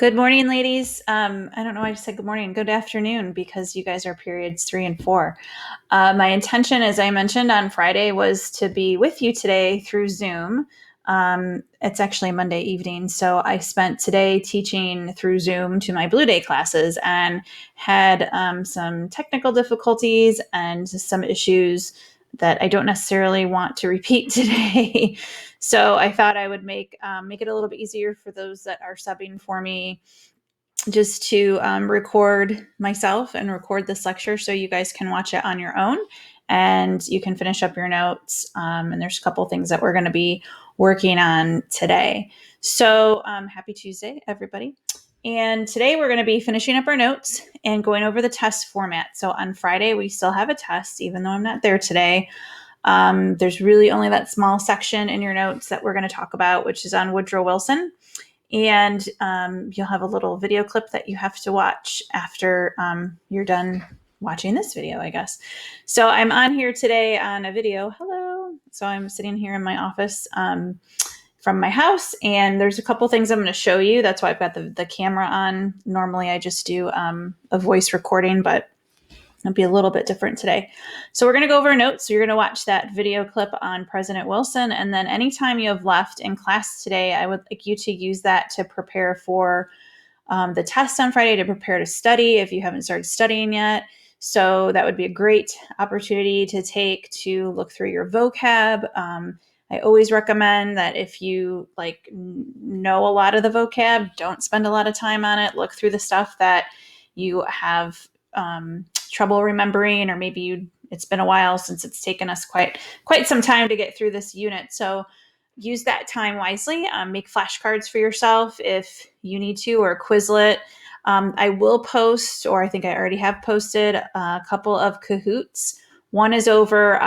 Good morning, ladies. I don't know why I just said good morning. Good afternoon because you guys are periods 3 and 4. My intention, as I mentioned on Friday, was to be with you today through Zoom. It's actually Monday evening, so I spent today teaching through Zoom to my Blue Day classes and had some technical difficulties and some issues that I don't necessarily want to repeat today. So I thought I would make it a little bit easier for those that are subbing for me just to record myself and record this lecture so you guys can watch it on your own and you can finish up your notes. And there's a couple things that we're going to be working on today. So happy Tuesday, everybody. And today we're going to be finishing up our notes and going over the test format. So on Friday, we still have a test, even though I'm not there today. There's really only that small section in your notes that we're going to talk about, which is on Woodrow Wilson. And you'll have a little video clip that you have to watch after you're done watching this video, I guess. So I'm on here today on a video. Hello. So I'm sitting here in my office from my house, and there's a couple things I'm going to show you. That's why I've got the camera on. Normally I just do a voice recording, but it'll be a little bit different today. So we're going to go over notes. So you're going to watch that video clip on President Wilson. And then anytime you have left in class today, I would like you to use that to prepare for the test on Friday, to prepare to study if you haven't started studying yet. So that would be a great opportunity to take to look through your vocab. I always recommend that if you know a lot of the vocab, don't spend a lot of time on it. Look through the stuff that you have trouble remembering, or maybe it's been a while since it's taken us quite some time to get through this unit. So use that time wisely. Make flashcards for yourself if you need to, or Quizlet. I will post, or I think I already have posted, a couple of Kahoots. One is over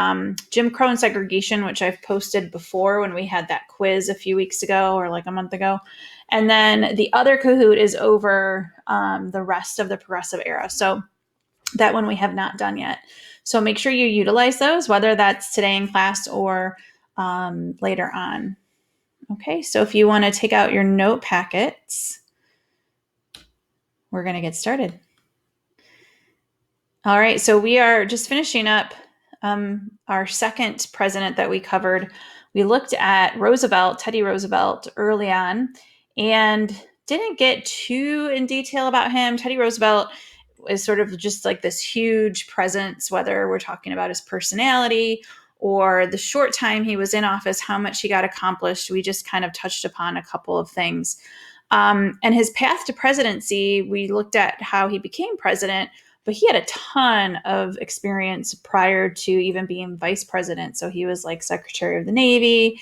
Jim Crow and segregation, which I've posted before when we had that quiz a few weeks ago or like a month ago. And then the other Kahoot is over the rest of the progressive era. So that one we have not done yet. So make sure you utilize those, whether that's today in class or later on. Okay, so if you want to take out your note packets, we're going to get started. All right, so we are just finishing up our second president that we covered. We looked at Roosevelt, Teddy Roosevelt, early on, and didn't get too in detail about him. Teddy Roosevelt is sort of just like this huge presence, whether we're talking about his personality or the short time he was in office, how much he got accomplished. We just kind of touched upon a couple of things. And his path to presidency, we looked at how he became president, but he had a ton of experience prior to even being vice president. So he was like Secretary of the Navy.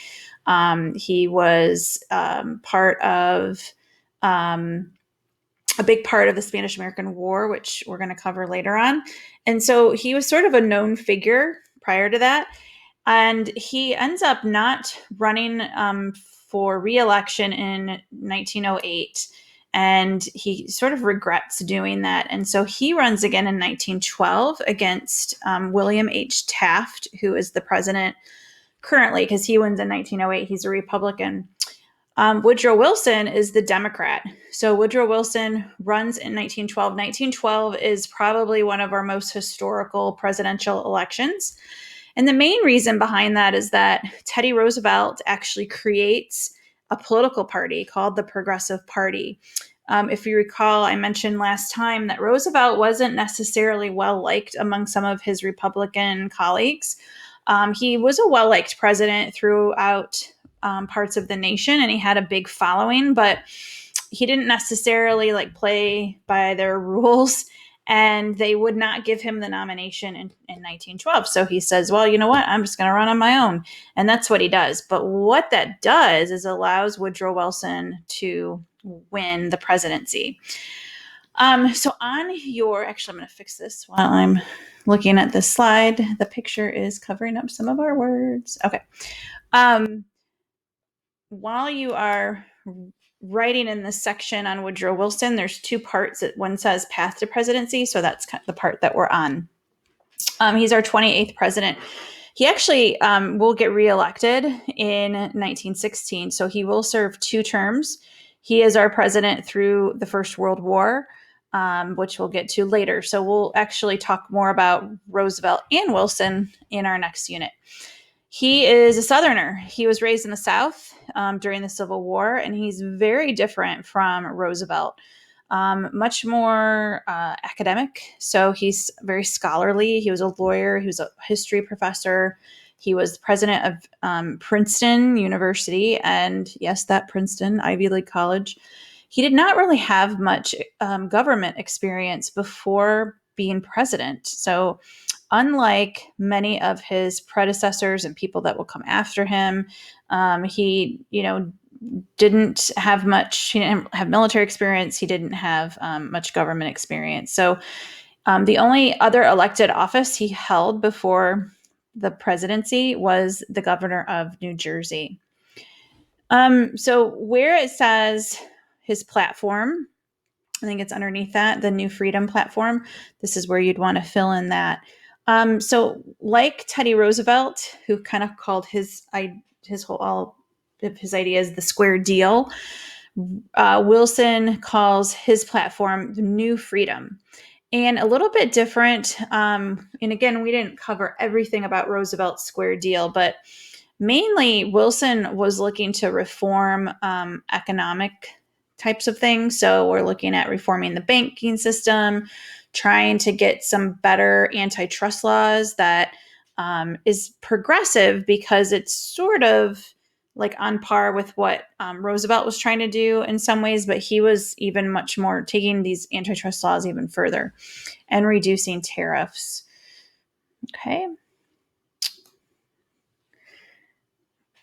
He was part of a big part of the Spanish-American War, which we're going to cover later on. And so he was sort of a known figure prior to that. And he ends up not running for re-election in 1908. And he sort of regrets doing that. And so he runs again in 1912 against William H. Taft, who is the president currently, because he wins in 1908. He's a Republican. Woodrow Wilson is the Democrat. So Woodrow Wilson runs in 1912. 1912 is probably one of our most historical presidential elections. And the main reason behind that is that Teddy Roosevelt actually creates a political party called the Progressive Party. If you recall, I mentioned last time that Roosevelt wasn't necessarily well-liked among some of his Republican colleagues. He was a well-liked president throughout parts of the nation, and he had a big following, but he didn't necessarily play by their rules, and they would not give him the nomination in 1912. So he says, well, you know what? I'm just going to run on my own. And that's what he does. But what that does is allows Woodrow Wilson to win the presidency. So on your, actually, I'm going to fix this while I'm looking at this slide. The picture is covering up some of our words. Okay. While you are writing in this section on Woodrow Wilson, there's two parts. One says path to presidency, so that's kind of the part that we're on. He's our 28th president. He actually will get reelected in 1916, so he will serve 2 terms. He is our president through the First World War, which we'll get to later. So we'll actually talk more about Roosevelt and Wilson in our next unit. He is a Southerner. He was raised in the South during the Civil War, and he's very different from Roosevelt. Much more academic. So he's very scholarly. He was a lawyer. He was a history professor. He was president of Princeton University, and yes, that Princeton, Ivy League college. He did not really have much government experience before being president. So unlike many of his predecessors and people that will come after him, he, didn't have much. He didn't have military experience. He didn't have much government experience. So the only other elected office he held before the presidency was the governor of New Jersey. So where it says his platform, I think it's underneath that, the New Freedom platform. This is where you'd want to fill in that. So like Teddy Roosevelt, who kind of called his whole all of his ideas the square deal, Wilson calls his platform the New Freedom. And a little bit different. And again, we didn't cover everything about Roosevelt's square deal, but mainly Wilson was looking to reform economic types of things. So we're looking at reforming the banking system, trying to get some better antitrust laws that is progressive because it's sort of like on par with what Roosevelt was trying to do in some ways, but he was even much more taking these antitrust laws even further and reducing tariffs. Okay.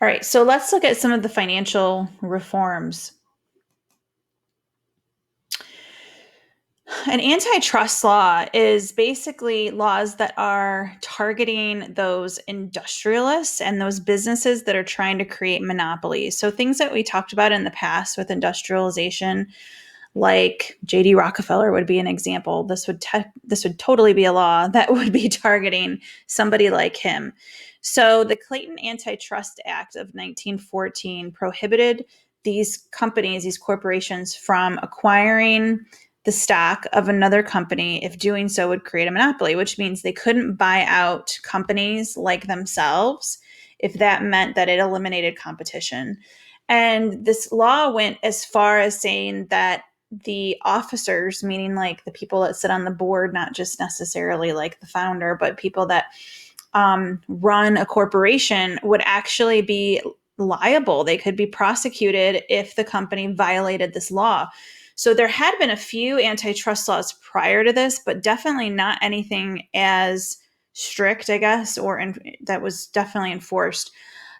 All right, so let's look at some of the financial reforms. An antitrust law is basically laws that are targeting those industrialists and those businesses that are trying to create monopolies. So things that we talked about in the past with industrialization, like J.D. Rockefeller would be an example. This would totally be a law that would be targeting somebody like him. So the Clayton Antitrust Act of 1914 prohibited these companies, these corporations, from acquiring the stock of another company if doing so would create a monopoly, which means they couldn't buy out companies like themselves if that meant that it eliminated competition. And this law went as far as saying that the officers, meaning like the people that sit on the board, not just necessarily like the founder, but people that run a corporation, would actually be liable. They could be prosecuted if the company violated this law. So there had been a few antitrust laws prior to this, but definitely not anything as strict, I guess, or that was definitely enforced.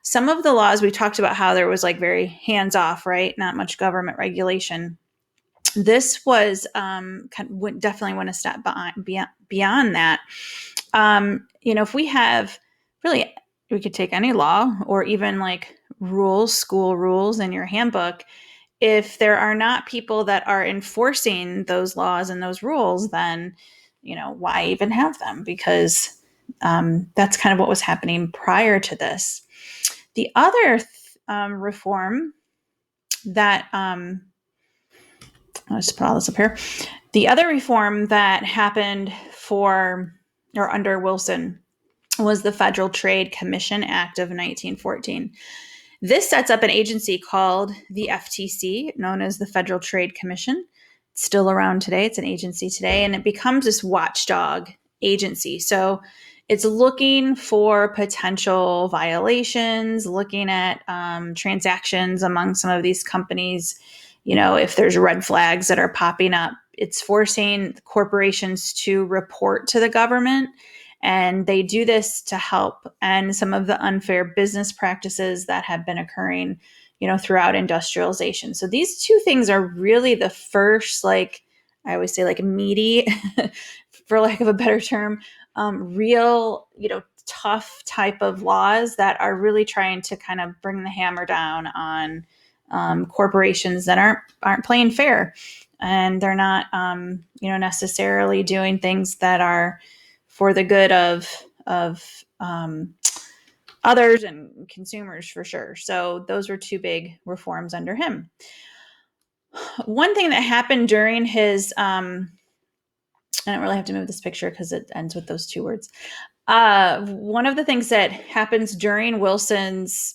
Some of the laws we talked about how there was like very hands off, right? Not much government regulation. This was definitely went a step beyond that. If we have really, we could take any law or even like rules, school rules in your handbook. If there are not people that are enforcing those laws and those rules, then, why even have them? Because that's kind of what was happening prior to this. The other reform that, I'll just put all this up here. The other reform that happened under Wilson was the Federal Trade Commission Act of 1914. This sets up an agency called the FTC, known as the Federal Trade Commission. It's still around today. It's an agency today, and it becomes this watchdog agency. So it's looking for potential violations, looking at transactions among some of these companies. If there's red flags that are popping up, it's forcing corporations to report to the government. And they do this to help end some of the unfair business practices that have been occurring, throughout industrialization. So these two things are really the first, like I always say, like meaty, for lack of a better term, real, tough type of laws that are really trying to kind of bring the hammer down on corporations that aren't playing fair, and they're not, necessarily doing things that are for the good of others and consumers, for sure. So those were two big reforms under him. One thing that happened during his, I don't really have to move this picture because it ends with those two words. One of the things that happens during Wilson's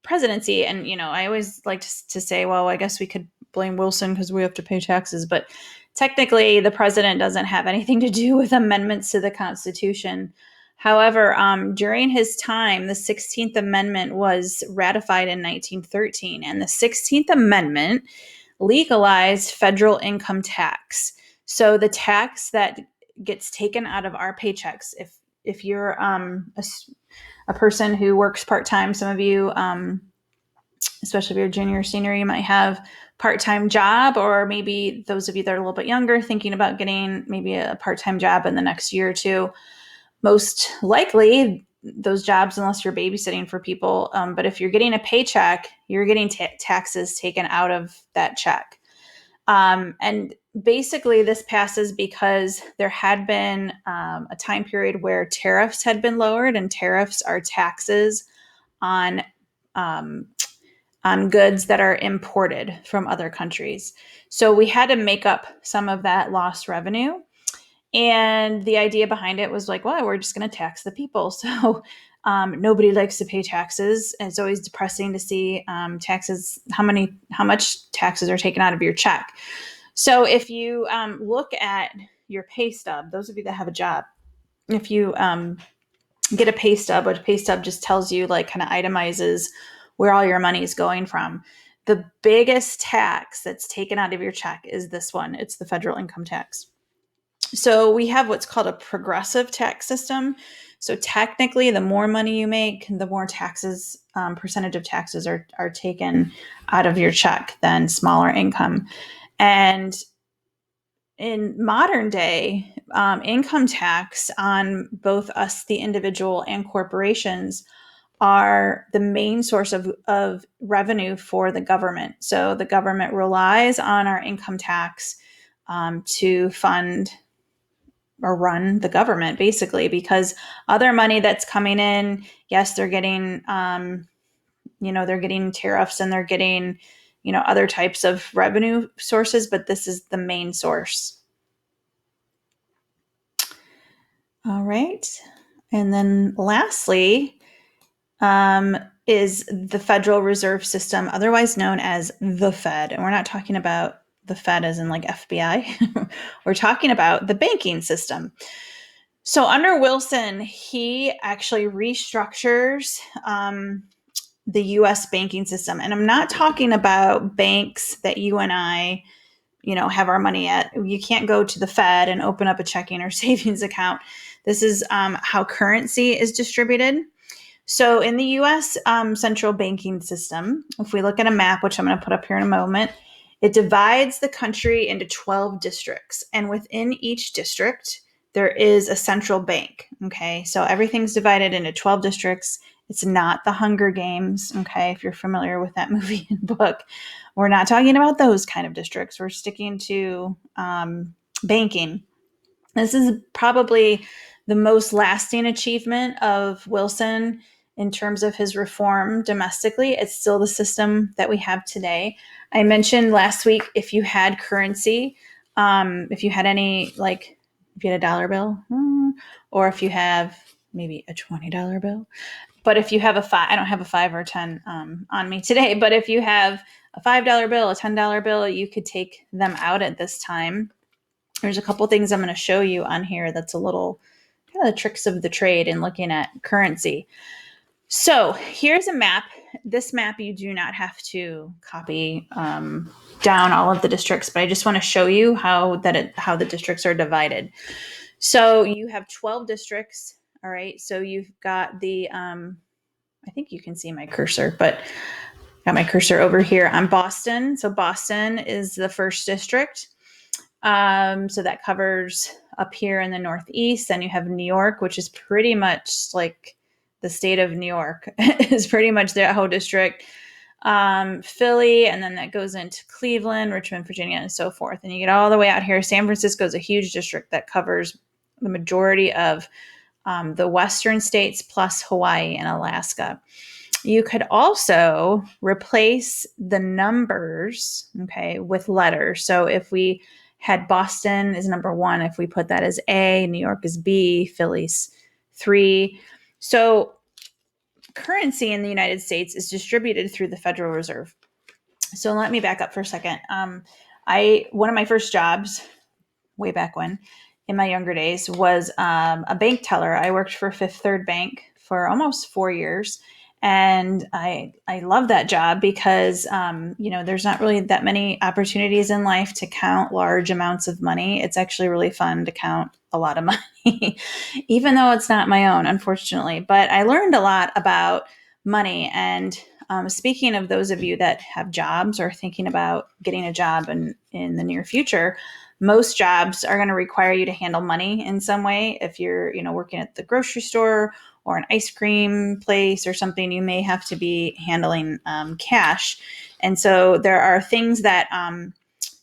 presidency, and I always like to say, well, I guess we could blame Wilson because we have to pay taxes, but technically the president doesn't have anything to do with amendments to the Constitution. However, during his time, the 16th Amendment was ratified in 1913, and the 16th Amendment legalized federal income tax. So the tax that gets taken out of our paychecks, if you're a person who works part-time, some of you, especially if you're junior or senior, you might have part-time job, or maybe those of you that are a little bit younger thinking about getting maybe a part-time job in the next year or two. Most likely those jobs, unless you're babysitting for people, but if you're getting a paycheck, you're getting taxes taken out of that check. And basically this passes because there had been a time period where tariffs had been lowered, and tariffs are taxes on um, on goods that are imported from other countries. So we had to make up some of that lost revenue. And the idea behind it was like, well, we're just going to tax the people. So nobody likes to pay taxes. And it's always depressing to see taxes, how much taxes are taken out of your check. So if you look at your pay stub, those of you that have a job, if you get a pay stub, which pay stub just tells you, like, kind of itemizes where all your money is going from. The biggest tax that's taken out of your check is this one. It's the federal income tax. So we have what's called a progressive tax system. So technically, the more money you make, the more taxes, percentage of taxes are taken out of your check than smaller income. And in modern day, income tax on both us, the individual, and corporations are the main source of revenue for the government. So the government relies on our income tax to fund or run the government, basically, because other money that's coming in, yes, they're getting, they're getting tariffs, and they're getting, other types of revenue sources, but this is the main source. All right. And then lastly, is the Federal Reserve System, otherwise known as the Fed. And we're not talking about the Fed as in like FBI. We're talking about the banking system. So under Wilson, he actually restructures the U.S. banking system. And I'm not talking about banks that you and I, have our money at. You can't go to the Fed and open up a checking or savings account. This is how currency is distributed. So in the U.S. Central banking system, if we look at a map, which I'm going to put up here in a moment, it divides the country into 12 districts. And within each district, there is a central bank. Okay, so everything's divided into 12 districts. It's not the Hunger Games. Okay, if you're familiar with that movie and book, we're not talking about those kind of districts. We're sticking to banking. This is probably the most lasting achievement of Wilson in terms of his reform domestically. It's still the system that we have today. I mentioned last week, if you had currency, if you had any, like if you had a dollar bill, or if you have maybe a $20 bill, but if you have a five, I don't have a 5 or 10 on me today, but if you have a $5 bill, a $10 bill, you could take them out at this time. There's a couple things I'm going to show you on here that's a little kind of the tricks of the trade in looking at currency. So here's a map. This map, you do not have to copy down all of the districts, but I just want to show you how the districts are divided. So you have 12 districts. All right. So you've got the, I think you can see my cursor, but got my cursor over here on Boston. So Boston is the first district. So that covers up here in the Northeast. Then you have New York, which is pretty much like the state of New York is pretty much that whole district. Philly, and then that goes into Cleveland, Richmond, Virginia, and so forth. And you get all the way out here. San Francisco is a huge district that covers the majority of the western states plus Hawaii and Alaska. You could also replace the numbers, okay, with letters. So if we had Boston is number 1, if we put that as A, New York is B, Philly's 3. So currency in the United States is distributed through the Federal Reserve. So let me back up for a second. One of my first jobs way back when, in my younger days, was a bank teller. I worked for Fifth Third Bank for almost 4 years, and I love that job because there's not really that many opportunities in life to count large amounts of money. It's actually really fun to count a lot of money, even though it's not my own, unfortunately. But I learned a lot about money. And speaking of those of you that have jobs or thinking about getting a job in the near future, most jobs are going to require you to handle money in some way. If you're, working at the grocery store or an ice cream place or something, you may have to be handling cash. And so there are things that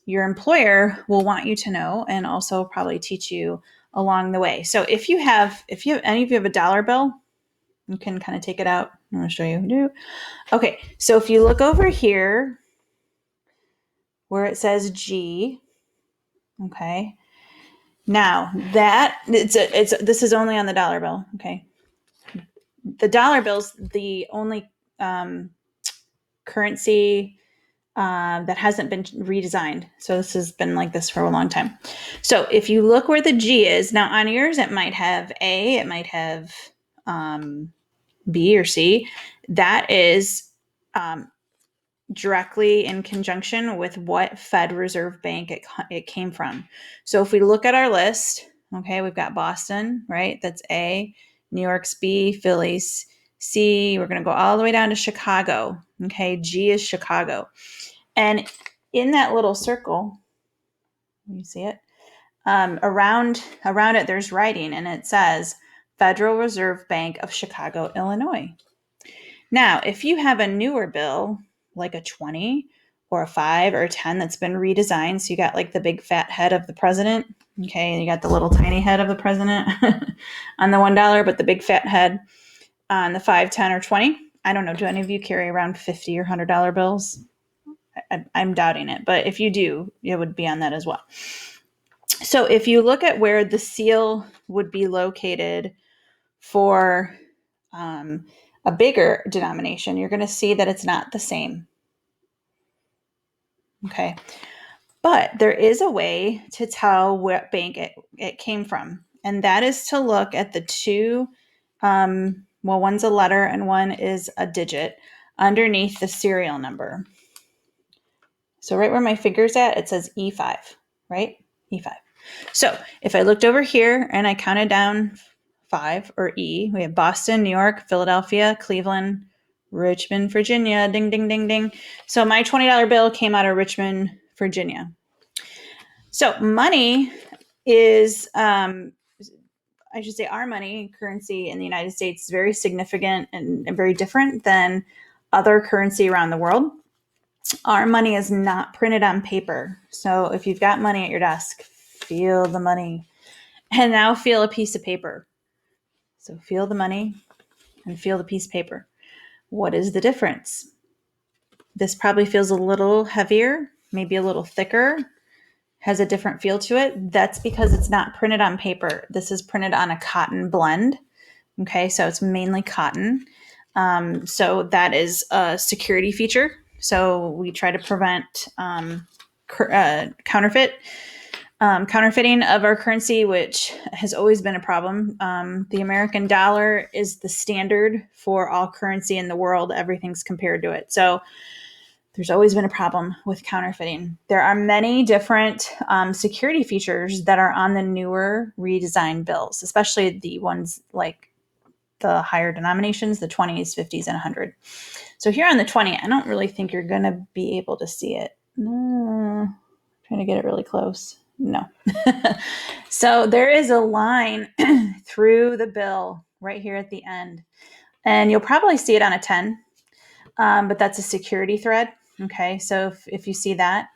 your employer will want you to know and also probably teach you along the way. So if any of you have a dollar bill, you can kind of take it out. I'm going to show you who do. Okay, so if you look over here where it says G, okay. Now that this is only on the dollar bill, okay. The dollar bill's the only currency that hasn't been redesigned. So this has been like this for a long time. So if you look where the G is, now on yours it might have A, it might have B or C. That is directly in conjunction with what Fed Reserve Bank it came from. So if we look at our list, okay, we've got Boston, right? That's A, New York's B, Philly's C. We're going to go all the way down to Chicago. Okay, G is Chicago. And in that little circle, you see it? Around it, there's writing, and it says Federal Reserve Bank of Chicago, Illinois. Now, if you have a newer bill, like a 20 or a 5 or a 10 that's been redesigned, so you got like the big fat head of the president, okay, and you got the little tiny head of the president on the $1, but the big fat head on the 5, 10, or 20. I don't know. Do any of you carry around $50 or $100 bills? I'm doubting it, but if you do, it would be on that as well. So if you look at where the seal would be located for a bigger denomination, you're going to see that it's not the same. Okay. But there is a way to tell what bank it came from. And that is to look at the two, one's a letter and one is a digit underneath the serial number. So right where my finger's at, it says E5, right? E5. So if I looked over here and I counted down 5, or E, we have Boston, New York, Philadelphia, Cleveland, Richmond, Virginia, ding, ding, ding, ding. So my $20 bill came out of Richmond, Virginia. So money is, I should say our money currency in the United States is very significant and very different than other currency around the world. Our money is not printed on paper. So if you've got money at your desk, feel the money. And now feel a piece of paper. So feel the money and feel the piece of paper. What is the difference? This probably feels a little heavier, maybe a little thicker, has a different feel to it. That's because it's not printed on paper. This is printed on a cotton blend. Okay, so it's mainly cotton. So that is a security feature. So we try to prevent counterfeiting of our currency, which has always been a problem. The American dollar is the standard for all currency in the world. Everything's compared to it. So there's always been a problem with counterfeiting. There are many different security features that are on the newer redesigned bills, especially the ones like the higher denominations, the 20s, 50s, and 100. So here on the 20, I don't really think you're going to be able to see it. No, trying to get it really close. No. So there is a line through the bill right here at the end. And you'll probably see it on a 10, but that's a security thread. Okay, so if you see that,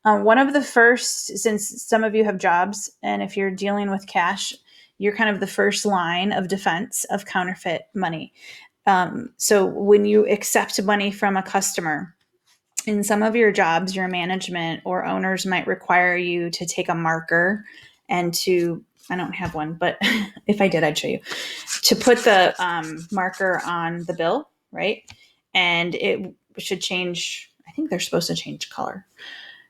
one of the first, since some of you have jobs, and if you're dealing with cash, you're kind of the first line of defense of counterfeit money. So when you accept money from a customer, in some of your jobs, your management or owners might require you to take a marker and to, I don't have one, but if I did, I'd show you, to put the marker on the bill, right? And it should change, I think they're supposed to change color.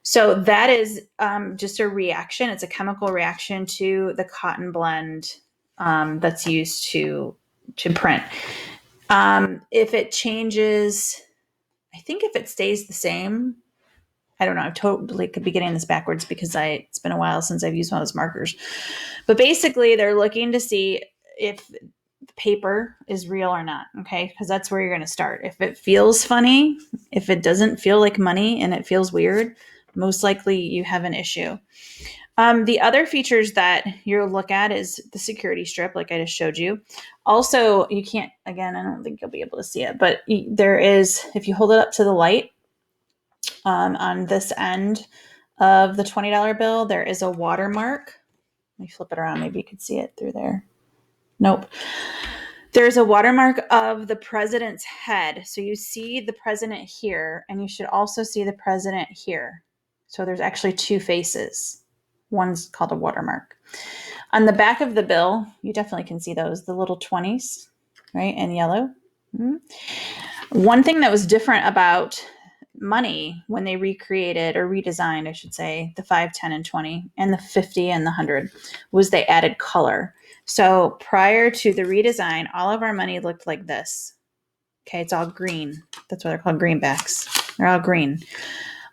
So that is just a reaction. It's a chemical reaction to the cotton blend that's used to print. If it changes, I think if it stays the same, I don't know. I totally could be getting this backwards because it's been a while since I've used one of those markers. But basically, they're looking to see if the paper is real or not. Okay, because that's where you're going to start. If it feels funny, if it doesn't feel like money and it feels weird, most likely you have an issue. The other features that you'll look at is the security strip, like I just showed you. Also, you can't, again, I don't think you'll be able to see it, but there is, if you hold it up to the light, on this end of the $20 bill, there is a watermark. Let me flip it around. Maybe you could see it through there. Nope. There's a watermark of the president's head. So you see the president here, and you should also see the president here. So there's actually two faces. One's called a watermark. On the back of the bill, you definitely can see those, the little 20s, right, in yellow. Mm-hmm. One thing that was different about money when they recreated or redesigned, I should say, the 5, 10, and 20 and the 50 and the 100 was they added color. So prior to the redesign, all of our money looked like this. Okay, it's all green. That's why they're called greenbacks. They're all green.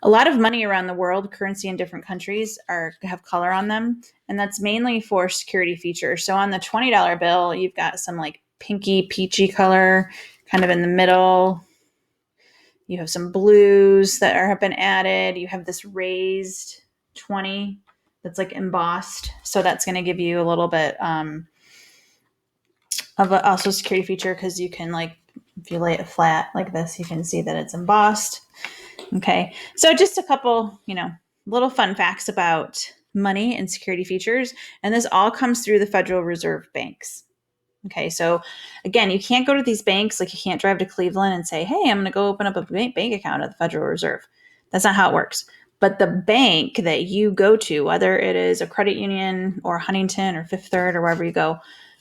A lot of money around the world, currency in different countries, have color on them, and that's mainly for security features. So on the $20 bill, you've got some like pinky, peachy color kind of in the middle. You have some blues that have been added. You have this raised 20 that's like embossed. So that's going to give you a little bit of also security feature because you can, like, if you lay it flat like this, you can see that it's embossed. Okay. So just a couple, little fun facts about money and security features. And this all comes through the Federal Reserve banks. Okay, so again, you can't go to these banks, like you can't drive to Cleveland and say, hey, I'm going to go open up a bank account at the Federal Reserve. That's not how it works. But the bank that you go to, whether it is a credit union or Huntington or Fifth Third or wherever you go,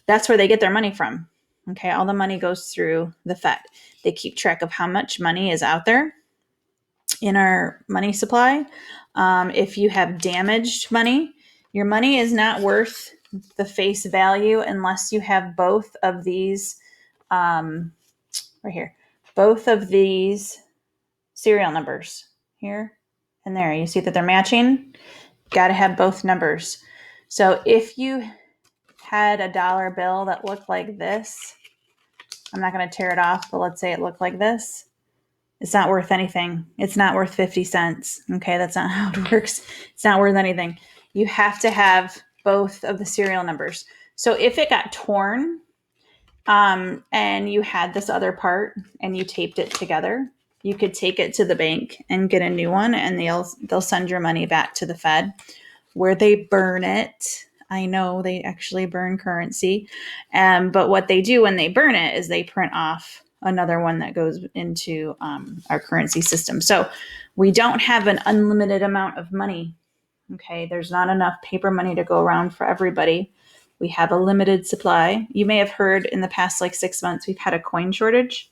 that's where they get their money from. Okay, all the money goes through the Fed. They keep track of how much money is out there in our money supply. If you have damaged money, your money is not worth the face value unless you have both of these right here, both of these serial numbers here and there. You see that they're matching. Got to have both numbers. So if you had a dollar bill that looked like this, I'm not going to tear it off, but let's say it looked like this. It's not worth anything. It's not worth 50 cents. Okay, that's not how it works. It's not worth anything. You have to have both of the serial numbers. So if it got torn and you had this other part and you taped it together, you could take it to the bank and get a new one, and they'll send your money back to the Fed where they burn it. I know they actually burn currency. But what they do when they burn it is they print off another one that goes into our currency system. So we don't have an unlimited amount of money. Okay, there's not enough paper money to go around for everybody. We have a limited supply. You may have heard in the past 6 months we've had a coin shortage.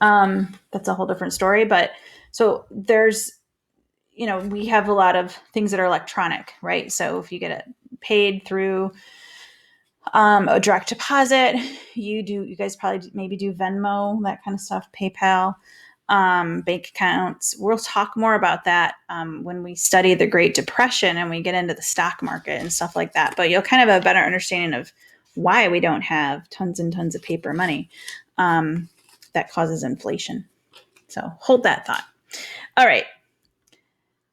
That's a whole different story. But so there's, we have a lot of things that are electronic, right? So if you get it paid through a direct deposit, you guys probably maybe do Venmo, that kind of stuff, PayPal, bank accounts. We'll talk more about that when we study the Great Depression and we get into the stock market and stuff like that. But you'll kind of have a better understanding of why we don't have tons and tons of paper money that causes inflation. So hold that thought. All right.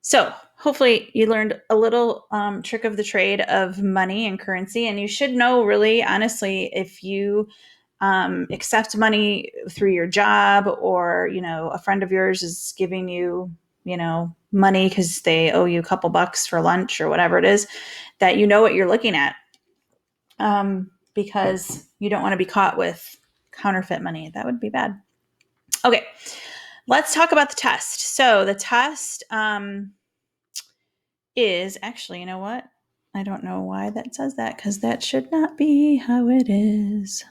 So hopefully you learned a little trick of the trade of money and currency. And you should know, really, honestly, if you accept money through your job, or, a friend of yours is giving you, money because they owe you a couple bucks for lunch or whatever it is, that what you're looking at, because you don't want to be caught with counterfeit money. That would be bad. Okay, let's talk about the test. So the test is actually, you know what? I don't know why that says that, because that should not be how it is.